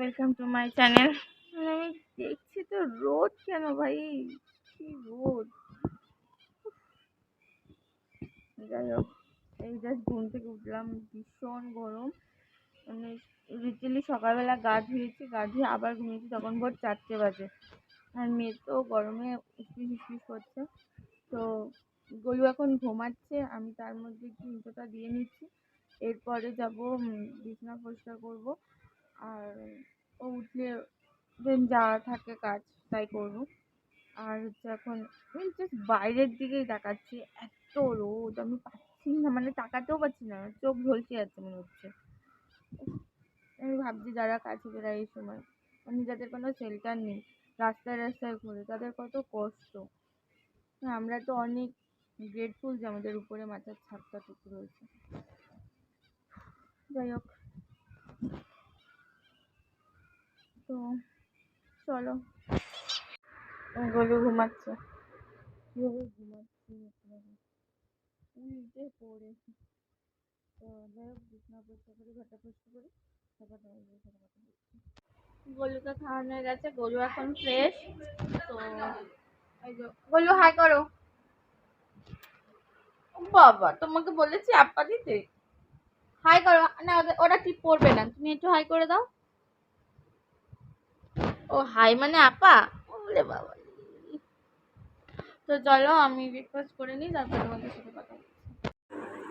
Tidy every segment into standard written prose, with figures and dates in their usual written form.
Welcome to my channel. আমি দেখছি তো রোদ কেন ভাই, কি রোদ। যাই হোক, এই জাস্ট ঘুম থেকে উঠলাম, ভীষণ গরম। মানে লিটারালি সকালবেলা গা ধুয়ে আবার ঘুমিয়েছি, তখন ভোর 4টে বাজে। আর মেয়ে তো গরমে উসপিস উসপিস করছে। তো গলু এখন ঘুমাচ্ছে, আমি তার মধ্যে একটু ইঁচোটা দিয়ে নিচ্ছি। এরপরে যাব বিছানা পরিষ্কার করবো। আর ও উঠলে দেন যা থাকে কাজ তাই করবো। আর হচ্ছে এখন আমি জাস্ট বাইরের দিকেই তাকাচ্ছি, এত রোদ আমি পাচ্ছি না, মানে তাকাতেও পাচ্ছি না, চোখ ঝলসে যাচ্ছে মনে হচ্ছে। আমি ভাবছি যারা কাছে বেড়ায় এই সময়, মানে যাদের কোনো শেল্টার নেই, রাস্তায় রাস্তায় ঘুরে, তাদের কত কষ্ট। আমরা তো অনেক গ্রেটফুল যে আমাদের উপরে মাথার ছাদটা টুকু রয়েছে। যাই হোক, তো চলো। গলু ঘুমাচ্ছে, কীভাবে ঘুমাচ্ছে উল্টে পড়ে। তো যাই হোক, বিছানা পরিষ্কার করি, ঘরটা পরিষ্কার করি, তারপর তোমাদের সাথে কথা বলছি। গলুকে খাওয়ানো হয়ে গেছে, গলু এখন ফ্রেশ। তো এই যে গলু হাই করো। বাবা, তোমাকে বলেছি আপা দিতে, হাই করো না। ওরা কি পড়বে না, তুমি একটু হাই করে দাও। ও হাই মানে আপা, বলে বাবা। তো চলো আমি ব্রেকফাস্ট করে নিই, তারপর তোমাদের সাথে কথা বলছি।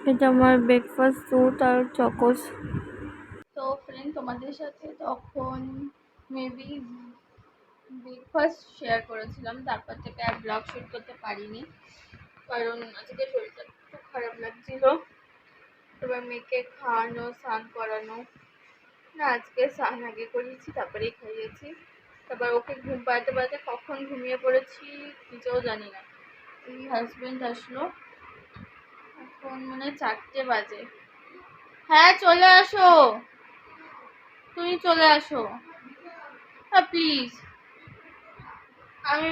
এটা আমার ব্রেকফাস্ট, দুধ আর চকোস। তো ফ্রেন্ড, তোমাদের সাথে তখন মেবি ব্রেকফাস্ট শেয়ার করেছিলাম, তারপর থেকে আর ব্লগ শুট করতে পারিনি, কারণ আজকে শরীরটা খুব খারাপ লাগছিল। এবার মেয়েকে খাওয়ানো, স্নান করানো, না আজকে স্নান আগে করিয়েছি, তারপরেই খাইয়েছি। তারপর ওকে ঘুম পাড়াতে পাড়াতে কখন ঘুমিয়ে পড়েছি নিজেও জানি না। এই হাজবেন্ড আসলো, এখন মনে হয় 4টে বাজে। হ্যাঁ চলে আসো, তুমি চলে আসো, হ্যাঁ প্লিজ। আমি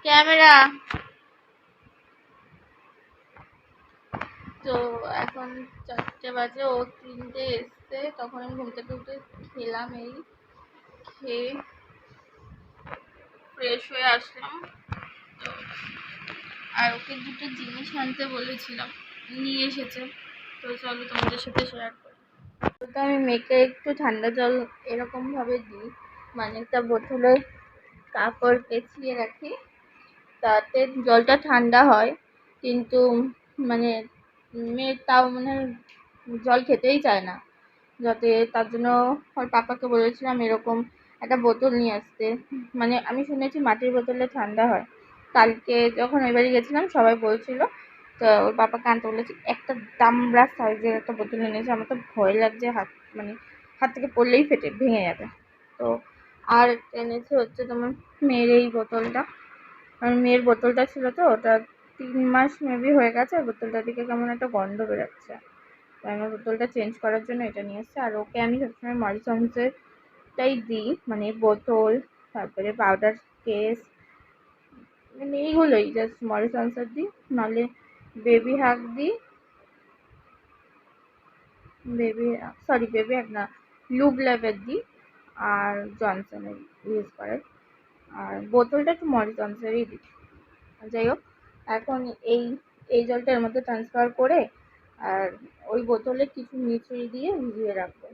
ক্যামেরা। তো এখন 4টে বাজে, ও 3টে এসছে, তখন আমি ঘুম থেকে উঠে খেলাম, এই খেয়ে ফ্রেশ হয়ে আসলাম। তো আর ওকে দুটো জিনিস আনতে বলেছিলাম, নিয়ে এসেছে। তো চলো তোমাদের সাথে শেয়ার করি। তো আমি মেয়েকে একটু ঠান্ডা জল এরকমভাবে দিই, মানে একটা বোতলে কাপড় পেঁচিয়ে রাখি, তাতে জলটা ঠান্ডা হয়। কিন্তু মানে মেয়ে তাও মানে জল খেতেই চায় না, যাতে তার জন্য ওর পাপাকে বলেছিলাম এরকম একটা বোতল নিয়ে আসতে। মানে আমি শুনেছি মাটির বোতলে ঠান্ডা হয়। কালকে যখন ওই বাড়ি গেছিলাম সবাই বলছিল, তো ওর পাপাকে আনতে বলেছি, একটা দামড়া সাইজের একটা বোতল এনেছে। আমার তো ভয় লাগছে, মানে হাত থেকে পড়লেই ভেঙে যাবে। তো আর এনেছে হচ্ছে তোমার মেয়ের এই বোতলটা। আর মেয়ের বোতলটা ছিল তো, ওটা 3 মাস মেবি হয়ে গেছে, বোতলটা থেকে কেমন একটা গন্ধ বেরোচ্ছে। তো আমার বোতলটা চেঞ্জ করার জন্য এটা নিয়ে এসেছে। আর ওকে আমি সবসময় মরিসনসেরটাই দিই, মানে বোতল, তারপরে পাউডার কেস, মানে এইগুলোই জাস্ট মরিসনসের দিই, নাহলে বেবি হাগ দিই, বেবি হাগ না, লুব ল্যাবের দিই, আর জনসনের ইউজ করে। আর বোতলটা একটু মরিসনসেরই দিই। যাই হোক, এখন এই এই জলটা এর মধ্যে ট্রান্সফার করে আর ওই বোতলে কিছু মিছরি দিয়ে ভিজিয়ে রাখবো।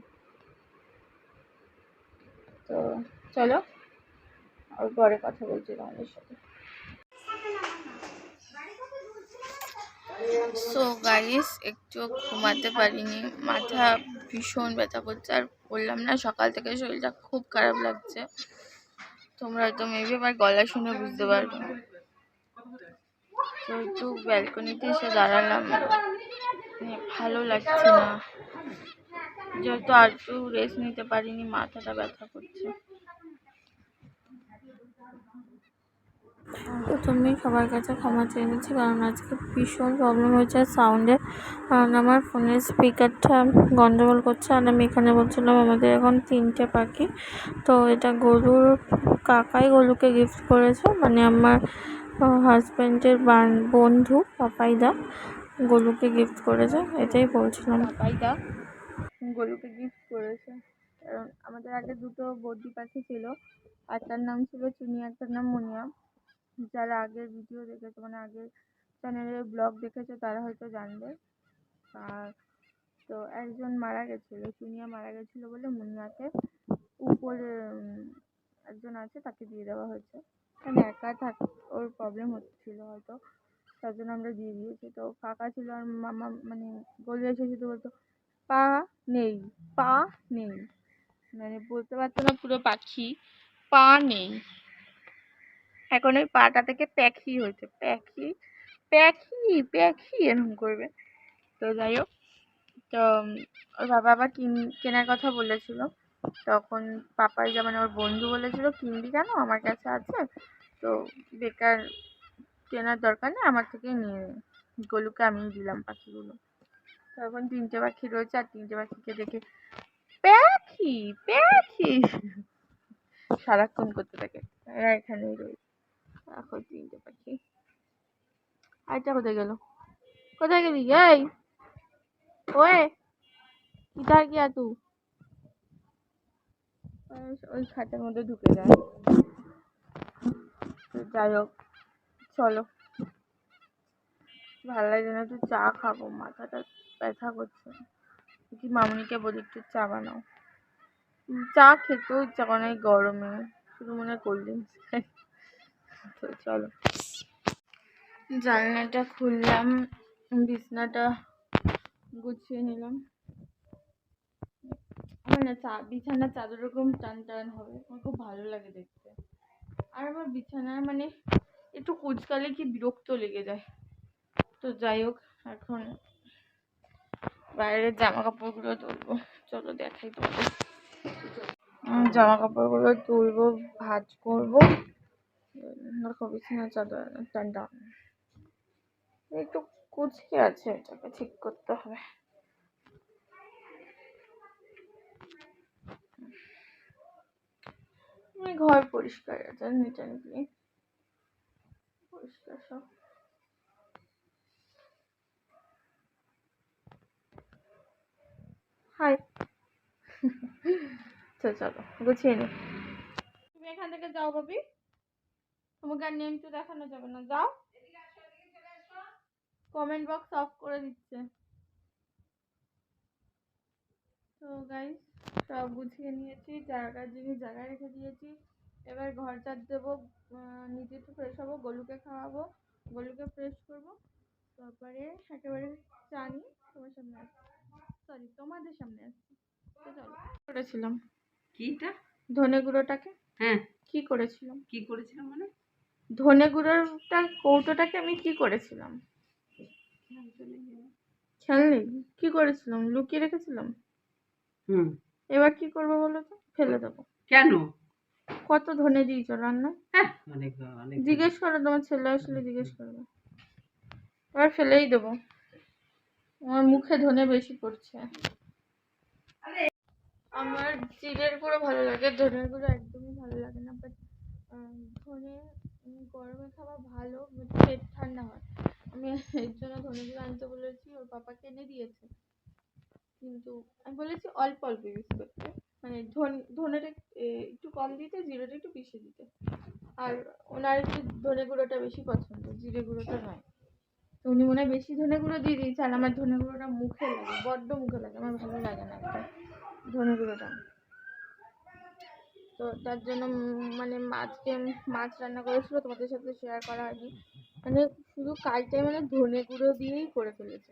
তো চলো, আর পরে কথা বলছি তোমাদের সাথে। সো গাইস, একটু ঘুমাতে পারিনি, মাথা ভীষণ ব্যথা করছে। আর বললাম না, সকাল থেকে শরীরটা খুব খারাপ লাগছে, তোমরা হয়তো মেবি আমার গলা শুনে বুঝতে পারবে। তো একটু ব্যালকনিতে এসে দাঁড়ালাম, ভালো লাগছে না, যেহেতু আর একটু রেস্ট নিতে পারিনি, মাথাটা ব্যথা করছে। প্রথমে সবার কাছে ক্ষমা চেয়ে নিচ্ছি, কারণ আজকে ভীষণ প্রবলেম হয়েছে সাউন্ডে, কারণ আমার ফোনের স্পিকারটা গন্ডগোল করছে। আর আমি এখানে বলছিলাম আমাদের এখন 3টে পাখি। তো এটা গলুর কাকাই গলুকে গিফট করেছে, মানে আমার হাজব্যান্ডের বন্ধু পাপাইদা গলুকে গিফট করেছে, এটাই বলছিলাম। পাপাইদা গলুকে গিফট করেছে। কারণ আমাদের আগে দুটো বদ্রি পাখি ছিল, একটার নাম ছিল চুনি, একটার নাম মুনিয়া। যারা আগের ভিডিও দেখেছে মানে আগের চ্যানেলের ব্লগ দেখেছে তারা হয়তো জানবে। আর তো একজন মারা গেছিলো, চুনিয়া মারা গেছিলো বলে মুনিয়াকে উপরে একজন আছে তাকে দিয়ে দেওয়া হয়েছে। মানে একা ওর প্রবলেম হচ্ছিল হয়তো, তার জন্য আমরা দিয়ে দিয়েছি। তো কাকা ছিল আর মামা মানে গলু এসে শুধু বলতো পা নেই, পা নেই, মানে বলতে পারতো না পুরো পাখি, পা নেই। এখন ওই পাটা থেকে প্যাখি হয়েছে, প্যাখি প্যাখি প্যাখি এরকম করবে। তো যাই হোক, তো ওর বাবা আবার কেনার কথা বলেছিল, তখন পাপাই যেমন ওর বন্ধু বলেছিল কিনবি কেন, আমার কাছে আছে, তো বেকার কেনার দরকার নেই, আমার থেকে নিয়ে নে। গলুকে আমি দিলাম পাখিগুলো। তখন 3টে পাখি রয়েছে, আর 3টে পাখিকে দেখে প্যাখি প্যাখি সারাক্ষণ করতে থাকে। এরা এখানেই রয়েছে এখন 3টে পাখি। আরেকটা কোথায় গেল, কোথায় গেলি এই ওয়ে কিধার গিয়া তু, ওই খাটের মধ্যে ঢুকে যায়। যাই হোক চলো, ভালো লাগছে না, একটু চা খাবো, মাথাটা ব্যথা করছে। কি মামনিকে বলি একটু চা বানাও, চা খেতেও ইচ্ছা করে না এই গরমে, শুধু মনে হয় কোল্ড ড্রিঙ্কস। তো চলো, জানলাটা খুললাম, বিছনাটা গুছিয়ে নিলাম। আমার না বিছানার চাদর এরকম টান টান হবে, আমার খুব ভালো লাগে দেখতে। আর আমার বিছানা মানে একটু কুচকালে কি বিরক্ত লেগে যায়। তো যাই হোক, এখন বাইরের জামা কাপড়গুলো তুলবো, চলো দেখাই তোমাদের। জামা কাপড়গুলো তুলবো, ভাঁজ করবো। দেখো বিছানার চাদর টান টান একটু কুচকে আছে, এটাকে ঠিক করতে হবে। ঘর পরিষ্কার আছে, নিটানিটি পরিষ্কার সব। হাই তো চলো গুছিয়ে নি। তুমি এখান থেকে যাও বাবি, তোমাকে আর নেম তো দেখানো যাবে না, যাও। কমেন্ট বক্স অফ করে দিচ্ছে। তো গাইস সব গুছিয়ে নিয়েছি, জায়গার জিনিস জায়গায় রেখে দিয়েছি। এবার ঘর ঝাড় দেবো, নিজে একটু ফ্রেশ হবো, গলুকে খাওয়াবো, গলুকে ফ্রেশ করবো, তারপরে একেবারে চা নিয়ে তোমার সামনে আসছি, সরি তোমাদের সামনে আসছি। তো চলো, করেছিলাম কিটা ধনে গুঁড়োটাকে, হ্যাঁ কি করেছিলাম, কি করেছিলাম মানে ধনে গুঁড়োটা কৌটোটাকে আমি কি করেছিলাম, খেয়াল নেই কি করেছিলাম, লুকিয়ে রেখেছিলাম। এবার কি করবো বলো তো, ফেলে দেবো। কেন, কত ধনে দিয়েছো রান্নায়, জিজ্ঞেস করো, তোমার ছেলে আসলে জিজ্ঞেস করবে। এবার ফেলেই দেবো, আমার মুখে ধনে বেশি পড়ছে। আমার জিরের গুঁড়ো ভালো লাগে, ধনের গুঁড়ো একদমই ভালো লাগে না। বাট ধনে গরমে খাওয়া ভালো, পেট ঠান্ডা হয়। আমি এর জন্য ধনে গুঁড়ো আনতে বলেছি, ওর পাপাকে এনে দিয়েছে, কিন্তু আমি বলেছি অল্প অল্প ইউজ করতে, মানে ধনেটা একটু কম দিতে, জিরেটা একটু বেশি দিতে। আর ওনার একটু ধনে গুঁড়োটা বেশি পছন্দ, জিরে গুঁড়োটা নয়। তো উনি মনে হয় বেশি ধনে গুঁড়ো দিয়ে দিয়েছে, আর আমার ধনে গুঁড়োটা মুখে লাগে, বড্ড মুখে লাগে, আমার ভালো লাগে না একটা ধনে গুঁড়োটা। তো তার জন্য মানে মাছ রান্না করেছিল, তোমাদের সাথে শেয়ার করা হয়নি, মানে শুধু কালটাই মানে ধনে গুঁড়ো দিয়েই করে ফেলেছে,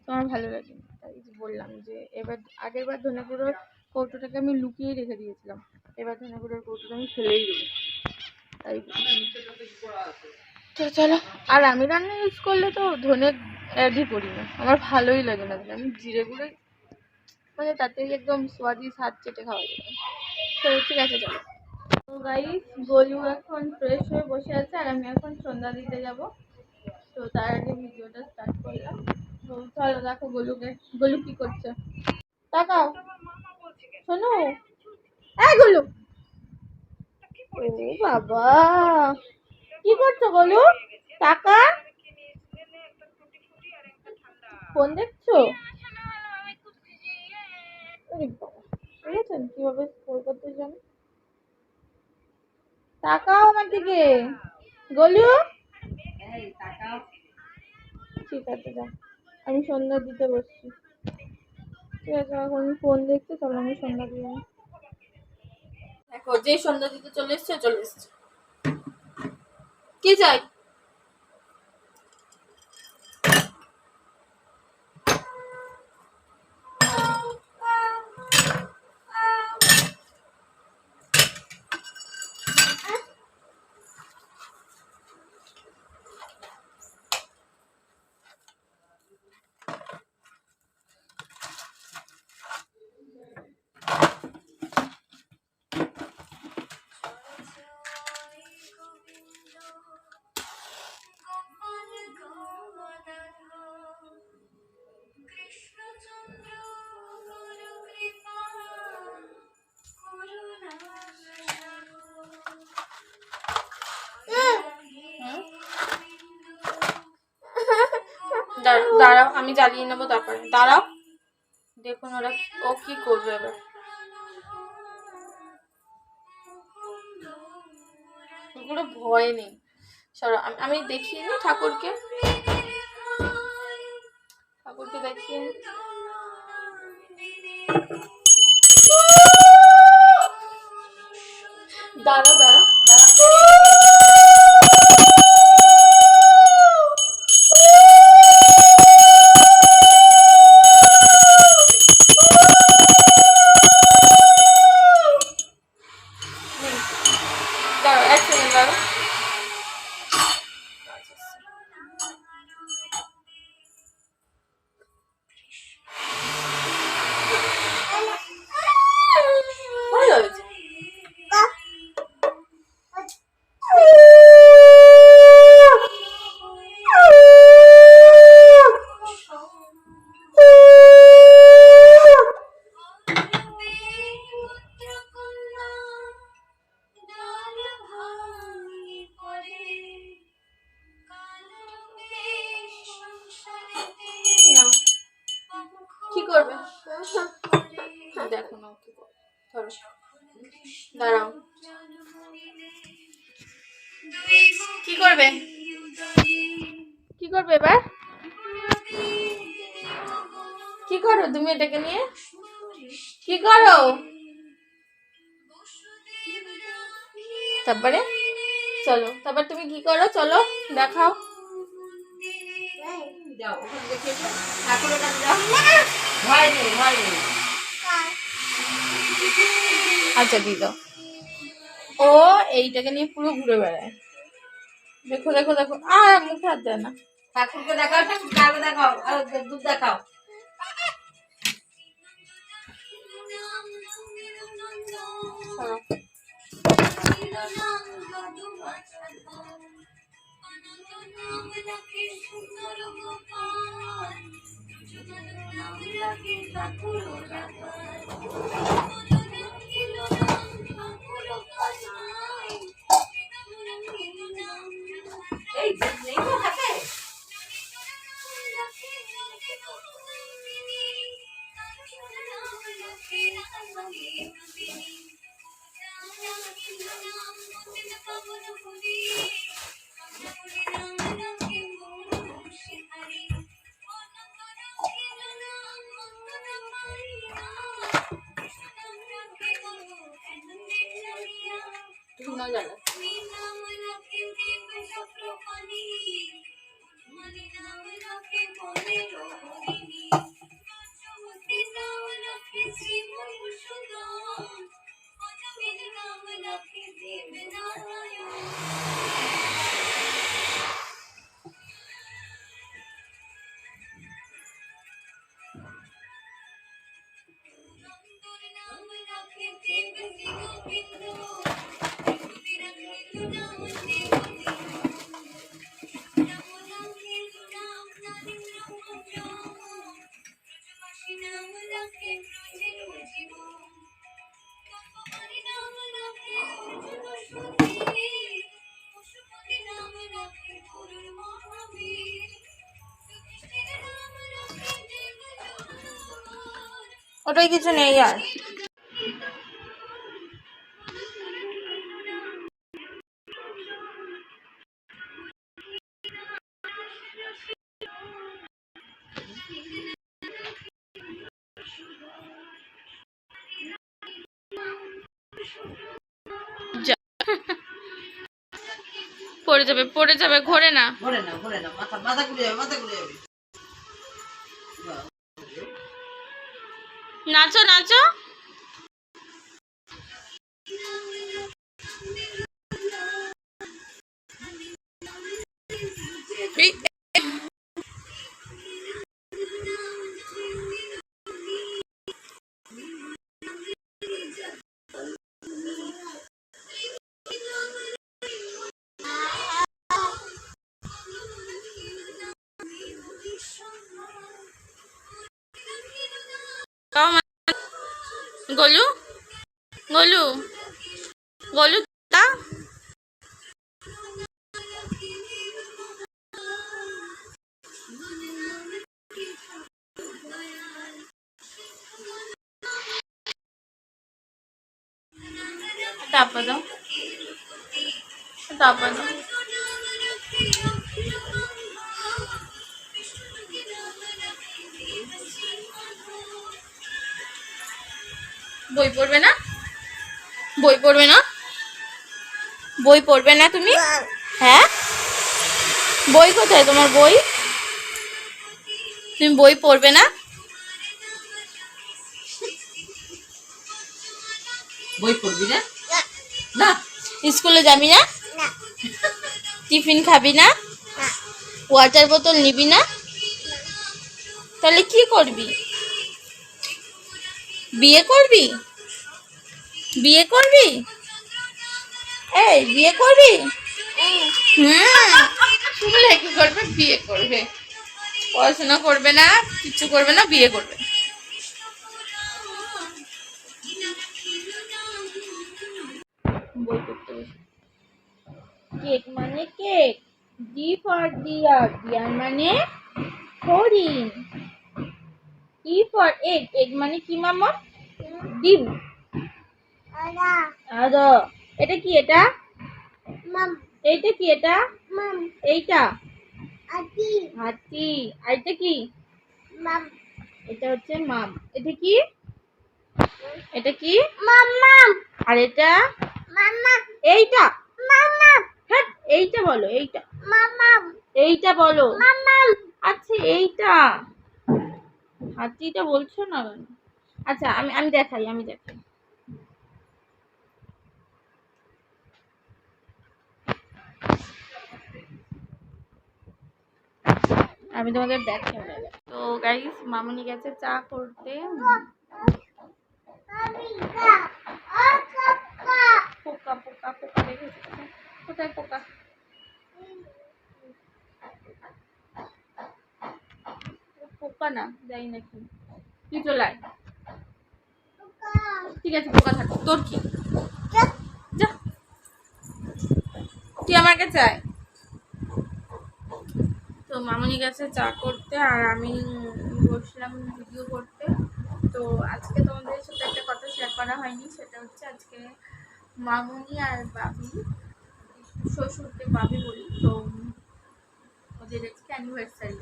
তো আমার ভালো লাগেনি। তাই বললাম যে এবার আগের বার ধনে গুঁড়োর কৌটোটাকে আমি লুকিয়েই রেখে দিয়েছিলাম, এবার ধনে গুঁড়োর কৌটোটা আমি ফেলেই দেবো। তাই তো চলো, আর আমি রান্না ইউজ করলে তো ধনে অ্যাডই করি না, আমার ভালোই লাগে না, আমি জিরে গুঁড়ো মানে তাতেই একদম স্বাদি স্বাদ চেটে খাওয়া যাবে। তো ঠিক আছে চলো। তো গাইস গলু এখন ফ্রেশ হয়ে বসে আছে, আর আমি এখন সন্ধ্যা দিতে যাব। তো তার আগে ভিডিওটা স্টার্ট করলাম। তো চলো দেখো গলু কি করছে, তাকাও শোনো, এই গলু, ও বাবা কি করছো গলু, টাকা ফোন দেখছো, আরে বাবা, বুঝেছেন কিভাবে স্কোর করতে জানো? তাকাও আমার দিকে গলু। ঠিক আছে যা, আমি সন্ধ্যা দিতে বসছি। ঠিক আছে, এখন ফোন দেখতে, চলো আমি সন্ধ্যা দিয়ে আসি। দেখো যেই সন্ধ্যা দিতে চলে এসছে চলে এসছে। কি চাই? দাঁড়াও, আমি জ্বালিয়ে নেবো, তারপরে দাঁড়াও। দেখুন ওরা ও কি করবে এবার। ওগুলো ভয় নেই, সরো আমি দেখিয়ে নিই ঠাকুরকে। ঠাকুরকে দেখিয়ে দাঁড়াও দাঁড়াও। দাঁড়াও, এক সেকেন্ড দাঁড়াও। ভালো হয়েছে। কি করবে দেখো না, কি করবে। ধরো, দাঁড়াও। কি করবে, কি করবে এবার? কি করো তুমি এটাকে নিয়ে? কি করো? তারপরে চলো, তারপর তুমি কি করো চলো দেখাও। যাও ওখানে দেখে এসো, ঠাকুরের কাছে যাও। ভয় নেই, ভয় নেই। আচ্ছা দি দাও। ও এইটাকে নিয়ে পুরো ঘুরে বেড়ায়। দেখো দেখো দেখো, আর মুখে হাত দেয় না। ঠাকুরকে দেখাও, ঠাকুরকে দেখাও, আর দুধ দেখাও। ওটাই কিছু নেই আর। পড়ে যাবে, ঘোরে না, মাথা ঘুরে যাবে। নাচো নাচো। গোলু গোলু গোলু তা তাপা দাও, তাপা দাও। বই পড়বে না, বই পড়বে না, বই পড়বে না তুমি? হ্যাঁ, বই কোথায় তোমার বই? তুমি বই পড়বে না? বই পড়বি না? না। স্কুলে যাবি না? টিফিন খাবি না? ওয়াটার বোতল নিবি না? তাহলে কি করবি? বিয়ে করবি? বিয়ে করবি? এই বিয়ে করবি? শুনলে কি করবে? বিয়ে করবে। পড়াশোনা করবে না, কিছু করবে না, বিয়ে করবে। বই পড়তে বসে। কেক মানে cake, D for dear, dear মানে হরিণ, ই ফর এগ, এগ মানে কি মামা? ডিম। আদা। এটা কি? এটা মাম। এইটা কি? এটা মাম। এইটা হাতি, হাতি। আর এটা কি? মাম। এটা হচ্ছে মাম। এটা কি? এটা কি? মাম্মাম। আর এটা মাম্মাম। এইটা মাম্মাম। হ্যাঁ, এইটা বলো, এইটা মাম্মাম। এইটা বলো মাম্মাম। আচ্ছা এইটা, হাতিটা বলছো না কেন? আচ্ছা আমি আমি দেখাই, আমি দেখাই। আমি তোমাদের দেখাই। তো গাইস, মামুনি গেছে চা করতে। পোকা পোকা পোকা দেখেছো? কোথায় পোকা? পোকা না, যাই নাকি তুই চলে আয়। ঠিক আছে, পোকা থাক, তোর কি? যা, তুই আমার কাছে আয়। তো মামুনি গেছে চা করতে আর আমি বসলাম ভিডিও করতে। তো আজকে তোমাদের সাথে একটা কথা শেয়ার করা হয়নি, সেটা হচ্ছে আজকে মামুনি আর বাবি, শ্বশুরকে বাবি বলি, তো ওদের আজকে অ্যানিভার্সারি।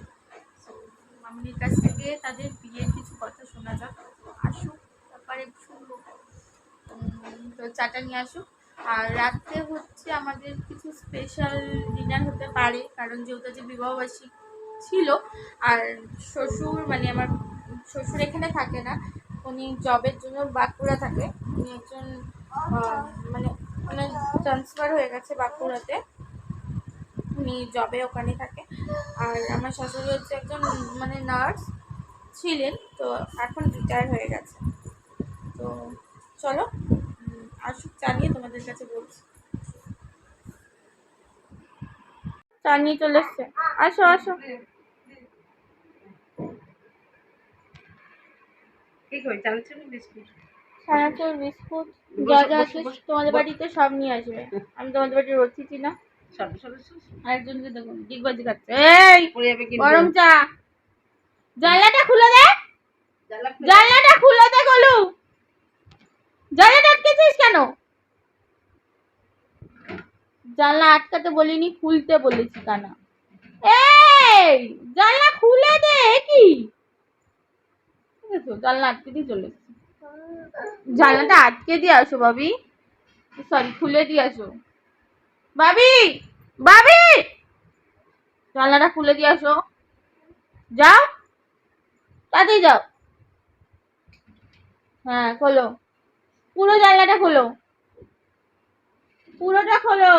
মামুনির কাছ থেকে তাদের বিয়ের কিছু কথা শোনা যাক। আসুক, তারপরে শুনবো। তো চাটা নিয়ে আসুক। আর রাত্রে হচ্ছে আমাদের কিছু স্পেশাল ডিনার হতে পারে, কারণ যেহেতু যে বিবাহবার্ষিক ছিল। আর শ্বশুর মানে আমার শ্বশুর এখানে থাকে না, উনি জবের জন্য বাঁকুড়া থাকে। উনি একজন মানে মানে ট্রান্সফার হয়ে গেছে বাঁকুড়াতে, উনি জবে ওখানে থাকে। আর আমার শাশুড়ি হচ্ছে একজন মানে নার্স ছিলেন, তো এখন রিটায়ার হয়ে গেছে। তো চলো আসুক, চা নিয়ে তোমাদের কাছে বলছি। চা নিয়ে চলে এসছে, আসো আসো। চানাচুর বিস্কুট যা যা আছে তোমাদের বাড়িতে সব নিয়ে আসবে। আমি তোমাদের বাড়িতে রয়েছি না, আরেকজনকে দেখুন ডিগবাজি খাচ্ছে। এই গরম চা, জানলাটা খুলে দে। জানলাটা খুলে দে গোলু, জানলাটা আটকেছিস কেন? জানলা আটকাতে বলিনি, খুলতে বলেছি কানা। এই জানলা খুলে দে। কি জানলা আটকে দিয়ে চলে এসেছি। জানলাটা আটকে দিয়ে আসো ভাবি, সরি খুলে দিয়ে আসো ভাবি। ভাবি জানলাটা খুলে দিয়ে আসো, যাও তাড়াতাড়ি যাও। হ্যাঁ খোলো, পুরো জানলাটা খোলো, পুরোটা খোলো।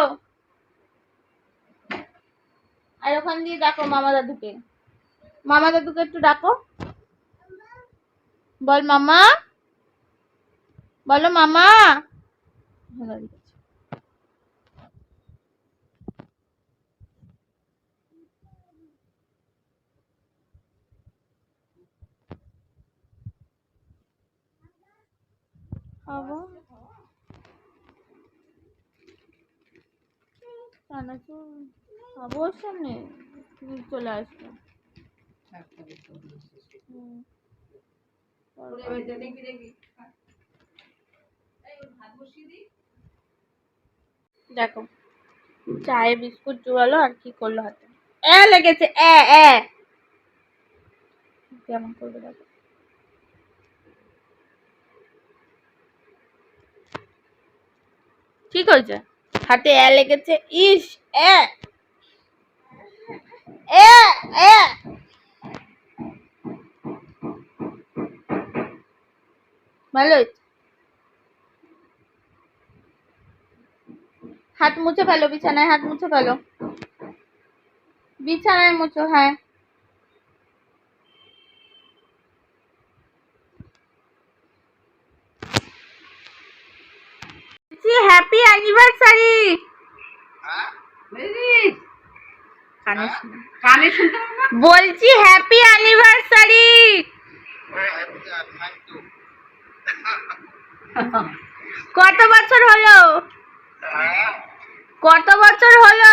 আর ওখান দিয়ে ডাকো মামা দাদুকে, মামা দাদুকে একটু ডাকো, বল মামা, বলো মামা। খাবো চানাচুর, খাবো ওর সামনে, তুমি চলে আসবে। দেখো চায়ে বিস্কুট জোড়ালো আর কি করলো হাতে, লেগেছে কেমন করবে দেখো। ঠিক হয়েছে, হাতে লেগেছে। ইস এ এ এ ভালো হয়েছে। হাত মুছে ফেলো, বিছানায় হাত মুছে ফেলো, বিছানায় মুছো। হ্যাঁ হ্যাপি অ্যানিভার্সারি। কানে শুনতে বলছি হ্যাপি অ্যানিভার্সারি। কত বছর হলো? কত বছর হলো?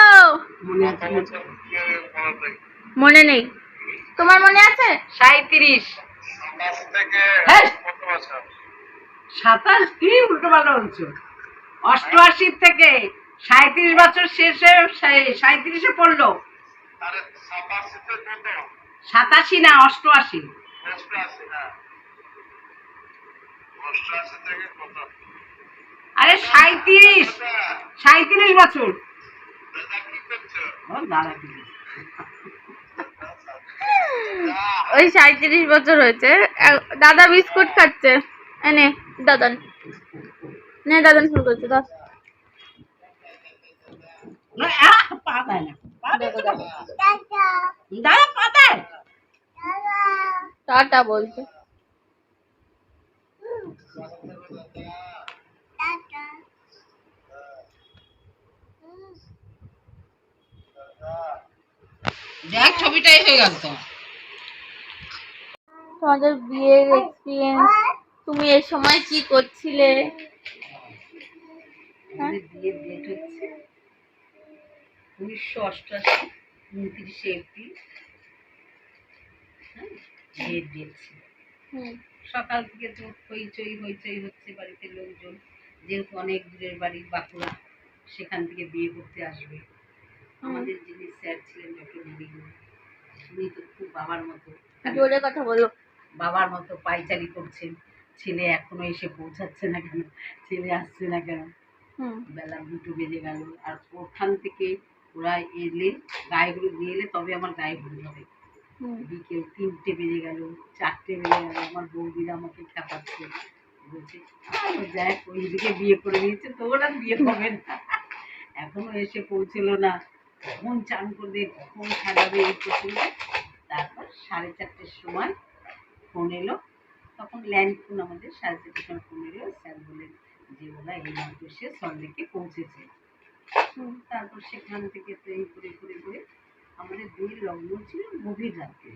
মনে নেই, তোমার মনে আছে? 37। 27 কি উল্টো পাল্টা বলছো? 88 থেকে 37 বছর শেষে 37-এ পড়লো। 87 না 88। আরে 37 বছর। ওই 37 বছর হয়েছে। দাদা বিস্কুট খাচ্ছে, এনে দাদান, নে দাদান ফোন করছে। টাটা বলছে। দেখ ছবিটাই হয়ে গেল তোমাদের বিয়ের এক্সপিরিয়েন্স, তুমি এই সময় কি করছিলে? বিয়ের ডেট হচ্ছে 1988 29 এপ্রিল। বিয়ের ডেট ছিল। সকাল থেকে তো হইচই হচ্ছে বাড়িতে লোকজন, যেহেতু অনেক দূরের বাড়ি বাঁকুড়া, সেখান থেকে বিয়ে করতে আসবে। আমাদের যিনি স্যার ছিলেন ডক্টর নিবিড়, উনি তো খুব বাবার মতো, জোরে কথা বলো, বাবার মতো পাইচারি করছেন। ছেলে এখনো এসে পৌঁছাচ্ছে না কেন, ছেলে আসছে না কেন, বেলা 2 বেজে গেল। আর ওখান থেকে ওরা এলে, গায়েগুলো দিয়ে এলে তবে আমার গায়ে হলুদ হবে। বিকেল 3টে বেজে গেল, 4টে বেজে গেল, আমার বৌদিরা আমাকে খেপাচ্ছে, বলছে দেখ ওইদিকে বিয়ে করে দিয়েছে, তোর আর বিয়ে হবে না, এখনো এসে পৌঁছলো না, কখন চান করবে, কখন সাজাবে, এই প্রচন্ড। তারপর 4:30-এর সময় ফোন এলো, তখন ল্যান্ড ফোন আমাদের, 4:30-এর সময় ফোন এলো, স্যার বলেন যে ওরা এই মাত্র সে সল্টলেকে পৌঁছেছে। তারপর সেখান থেকে ট্রেন করে করে করে আমাদের বিয়ের লগ্ন ছিল গভীর রাত্রে,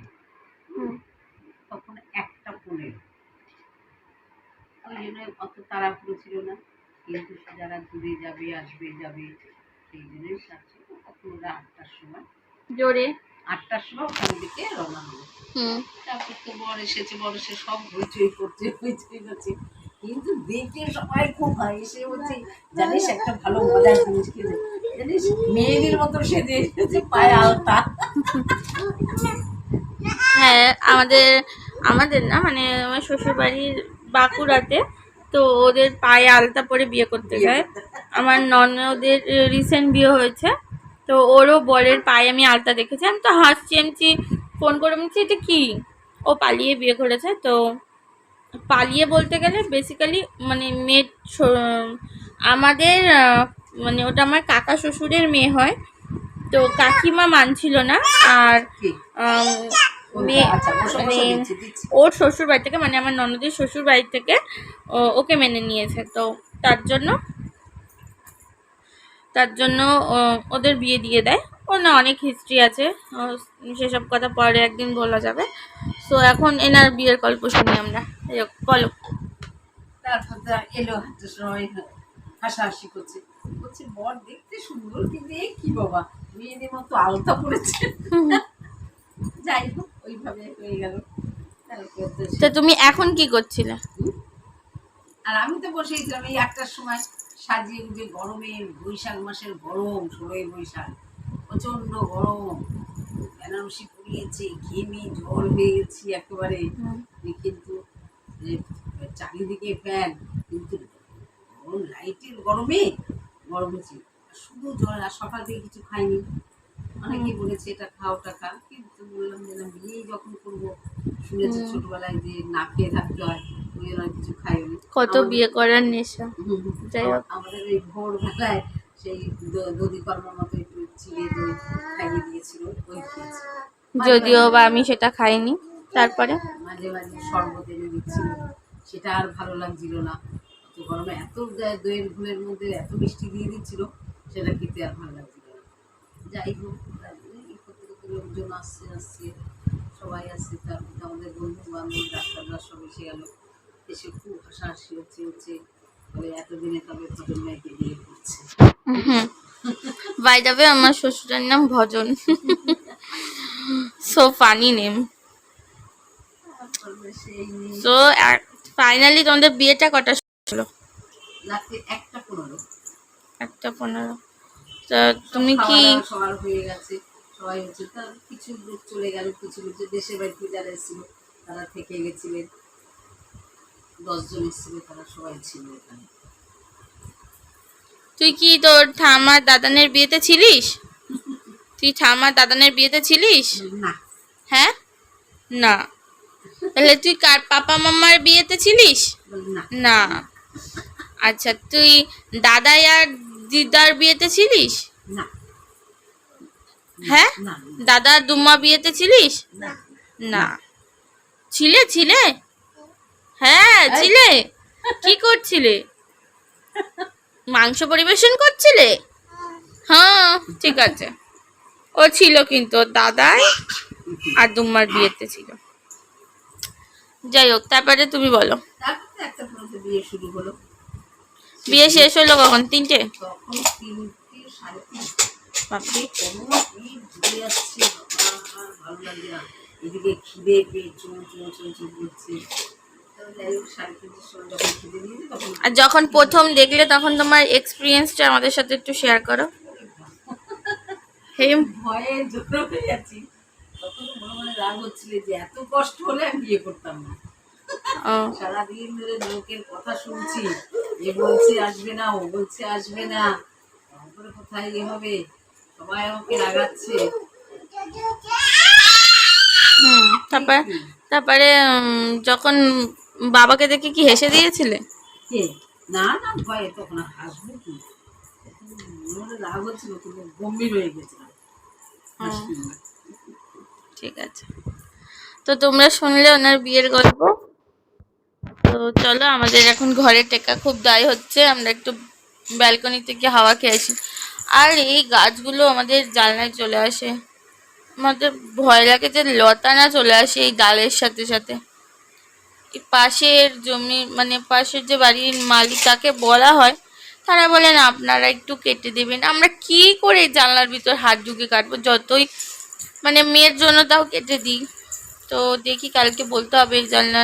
তখন 1:15। ওই জন্য অত তাড়াহুড়ো ছিল না, কিন্তু যারা দূরে যাবে আসবে যাবে সেই জন্যই সাথে তখন ওরা 8টার সময় জোরে 8টার সময় ওখান থেকে রওনা হলো। হুম। তারপর তো বর এসেছে, বর এসে সব হইচই করছে, কিন্তু দেখে সবাই খুব ভাই এসে বলছে, জানিস একটা ভালো মজার জিনিস কি জানিস, মেয়েদের মতো সেজে এসেছে, পায়ে আলতা। হ্যাঁ, আমাদের আমাদের না মানে আমার শ্বশুরবাড়ির বাঁকুড়াতে, তো ওদের পায়ে আলতা পরে বিয়ে করতে যায়। আমার ননদের রিসেন্ট বিয়ে হয়েছে, তো ওরও বরের পায়ে আমি আলতা দেখেছি। আমি তো হাসছি, এমছি ফোন করে বলছি এটা কি, ও পালিয়ে বিয়ে করেছে। তো পালিয়ে বলতে গেলে বেসিক্যালি মানে আমাদের মানে ওটা আমার কাকা শ্বশুরের মেয়ে হয়, তো কাকিমা মানছিল না। আর মেয়ে মানে ওর শ্বশুর বাড়ি থেকে, মানে আমার ননদের শ্বশুর বাড়ি থেকে ওকে মেনে নিয়েছে। তো তার জন্য ওদের বিয়ে দিয়ে দেয়। ও না অনেক হিস্ট্রি আছে, সেসব কথা পরে একদিন বলা যাবে। সো এখন এনার বিয়ের গল্প শুনি আমরা। বলো। তারপর এলো একটা সময় হাসাহাসি করছে, বলছে বর দেখতে সুন্দর, কিন্তু এ কি বাবা মেয়েদের মতো আলতা পড়েছে। যাই হোক ওইভাবে হয়ে গেল। তো তুমি এখন কি করছিলে? আর আমি তো বসেছিলাম এই 8টার সময় সাজিয়ে উঠে, গরমে বৈশাখ মাসের গরম, 16ই বৈশাখ, প্রচন্ড গরম, বেনারসি পরিয়েছে, ঘেমে জল হয়ে গেছি একেবারে। কিন্তু চারিদিকে ফ্যান, কিন্তু গরম, লাইটের গরমে গরম হচ্ছে, শুধু জল। আর সকাল থেকে কিছু খাইনি, অনেকেই বলেছে এটা খাও ওটা খা, কিন্তু বললাম যে না, বিয়েই যখন করবো, শুনেছি ছোটবেলায় যে না খেয়ে থাকতে হয়, ওই জন্য কিছু খাইনি। কত বিয়ে করার নেশা। যাই হোক, আমাদের ওই ভোরবেলায় সেই দধি কর্মার মতো একটু চিড়ে দই খাইয়ে দিয়েছিল, ওই খেয়েছি। যদিও বা আমি সেটা খাইনি। তারপরে মাঝে মাঝে শরবত এনে দিচ্ছিল, সেটা আর ভালো লাগছিল না। তো গরমে এত দইয়ের ঘুলের মধ্যে এত মিষ্টি দিয়ে দিচ্ছিল, সেটা খেতে আর ভালো লাগছিল না। যাই হোক, লোকজন আসছে, সবাই আসছে, তারপর আমাদের বন্ধু বান্ধব ডাক্তাররা সব এসে গেল, এসে খুব হাসাহাসি হচ্ছে বলে এতদিনে তবে ভজন মেয়েকে বিয়ে করছে। বাই দ্য ওয়ে, আমার শ্বশুরের নাম Bhajan. So funny name. So finally তোমাদের বিয়েটা কটা হলো? রাত্রে 1:15। 1:15। তো তুমি কি সবার হয়ে গেছে, সবাই হচ্ছে, তার কিছু লোক চলে গেল, কিছু লোক দেশের বাড়িতে যারা এসেছিল তারা থেকে গেছিলেন, 10 জন এসেছিল, তারা সবাই ছিল এখানে। তুই কি তোর ঠাম্মার দাদানের বিয়েতে ছিলিস? তুই ঠাম্মার দাদানের বিয়েতে ছিলিস? না। হ্যাঁ, না। তাহলে তুই কার পাপা মাম্মার বিয়েতে ছিলিস? না। আচ্ছা, তুই দাদাই আর দিদার বিয়েতে ছিলিস? না। হ্যাঁ, দাদা দুম্মা বিয়েতে ছিলিস? না। ছিলে? হ্যাঁ ছিলে। কি করছিলে? মাংস পরিবেশন করছিলে? হ্যাঁ, ঠিক আছে। ও ছিল, কিন্তু দাদাই আর দুম্মার বিয়েতে ছিল। যাই হোক, তারপরে তুমি বলো। তারপরে একটা পর্যন্ত বিয়ে শুরু হলো। বিয়ে শেষ হলো কখন? 3টে? তখন 3টে, 3:30। কোনো কি ঘুরে যাচ্ছে, ভালো লাগে না, এদিকে খিদে পেয়ে চুন করছে। আর যখন প্রথম দেখলে তখন তোমার এক্সপিরিয়েন্সটা আমাদের সাথে একটু শেয়ার করো। ভয়ে জোর হয়ে যাচ্ছি, তখন মনে মনে রাগ হচ্ছিল যে এত কষ্ট হলে আমি বিয়ে করতাম না। সারাদিন ধরে লোকের কথা শুনছি, এ বলছে আসবে না, ও বলছে আসবে না, তারপরে কোথায় এ হবে, সবাই আমাকে রাগাচ্ছে। তারপরে যখন বাবাকে দেখে কি হেসে দিয়েছিলে? না না, ভয়ে তখন হাসবো কি, রাগ হচ্ছিল, কিন্তু গম্ভীর হয়ে গেছিলাম। ঠিক আছে, তো তোমরা শুনলে ওনার বিয়ের গল্প। তো চলো, আমাদের এখন ঘরে টেকা খুব দায় হচ্ছে, আমরা একটু ব্যালকনিতে গিয়ে হাওয়া খেয়ে আসি। আর এই গাছগুলো আমাদের জানলায় চলে আসে, আমাদের ভয় লাগে যে লতা না চলে আসে এই ডালের সাথে সাথে। এই পাশের জমি, মানে পাশের যে বাড়ির মালিক, তাকে বলা হয়, তারা বলেন আপনারা একটু কেটে দেবেন। আমরা কি করে জানলার ভিতর হাত ঢুকে কাটবো? যতই মানে মেয়ের জন্য তাও কেটে দিই। তো দেখি কালকে বলতে হবে এই জানলা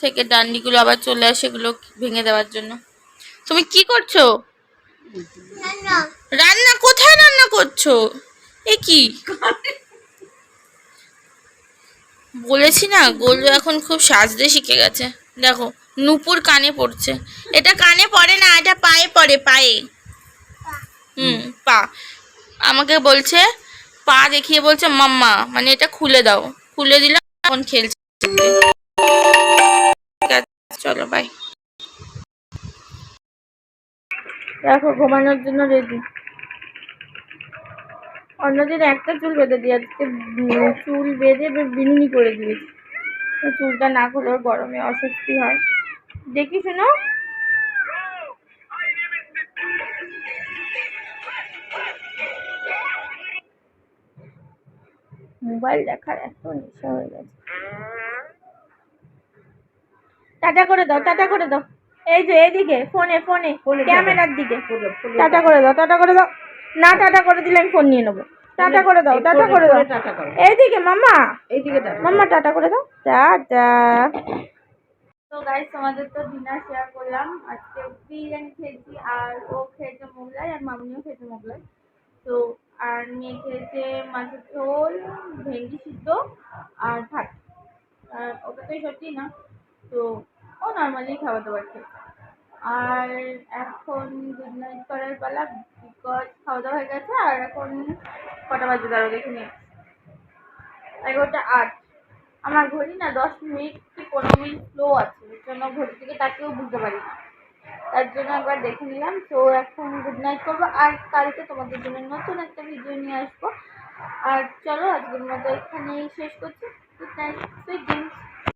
থেকে ডান্ডিগুলো আবার চলে আসে, এগুলো ভেঙে দেওয়ার জন্য। তুমি কি করছো? রান্না? কোথায় রান্না করছো? এ কি বলেছি না, গোলু এখন খুব সাজতে শিখে গেছে। দেখো নূপুর কানে পড়ছে। এটা কানে পড়ে না, এটা পায়ে পড়ে, পায়ে। পা। আমাকে বলছে, পা দেখিয়ে বলছে মাম্মা, মানে এটা খুলে দাও। খুলে দিলাম, এখন খেলছে। ঠিক আছে, চলো বাই। দেখো ঘুমানোর জন্য রেডি। অন্যদিন একটা চুল বেঁধে দিই, আজকে চুল বেঁধে বিনুনি করে দিয়েছি। তো চুলটা না করলেও গরমে অস্বস্তি হয়। দেখি শোনো, মোবাইল দেখার এত নেশা হয়ে গেছে। টাটা করে দাও, টাটা করে দাও। এই যে এদিকে ফোনে ফোনে ক্যামেরার দিকে টাটা করে দাও, টাটা করে দাও। না টাটা করে দিলে আমি ফোন নিয়ে নেবো। টাটা করে দাও, টাটা করে দাও। এইদিকে মাম্মা, এইদিকে মাম্মা টাটা করে দাও। টাটা। তো গাইস, তোমাদের তো ডিনার শেয়ার করলাম। আজকে বিরিয়ানি খেয়েছি, আর ও খেয়েছে মোগলাই, আর মামনিও খেয়েছে মোগলাই। তো আর মেয়ে খেয়েছে মাছের ঝোল, ভেন্ডি সিদ্ধ আর ভাত। আর ওটা তো সত্যি না, তো ও নর্মালি খাওয়া দাওয়া খেয়েছে। আর এখন গুড নাইট করার পালা, বিকজ খাওয়া দাওয়া হয়ে গেছে। আর এখন কটা বাজে দাঁড়ো দেখে নিয়ে, 11:08। আমার ঘড়ি না 10 মিনিট কি 15 মিনিট স্লো আছে, এর জন্য ঘড়ি থেকে তাকেও বুঝতে পারি না। তার জন্য একবার দেখে নিলাম। তো এখন গুড নাইট করবো, আর কালকে তোমাদের জন্য নতুন একটা ভিডিও নিয়ে আসবো। আর চলো আজকের মতো এখানেই শেষ করছি। Good night, sweet dreams.